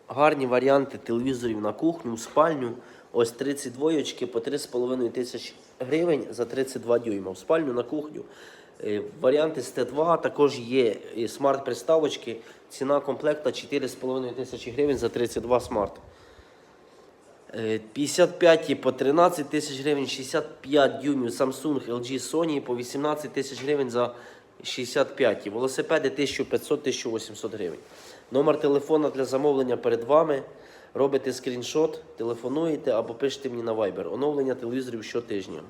Гарні варіанти телевізорів на кухню, в спальню. Ось 32 по 3,5 тисячі гривень за 32 дюйма. В спальню, на кухню. Варіанти з Т2, також є смарт-приставочки. Ціна комплекта 4,5 тисячі гривень за 32 смарт. 55 по 13 тисяч гривень, 65 дюймів Samsung, LG, Sony по 18 тисяч гривень за 65. Велосипеди 1500-1800 гривень. Номер телефона для замовлення перед вами. Робите скріншот, телефонуєте або пишете мені на Viber. Оновлення телевізорів щотижня.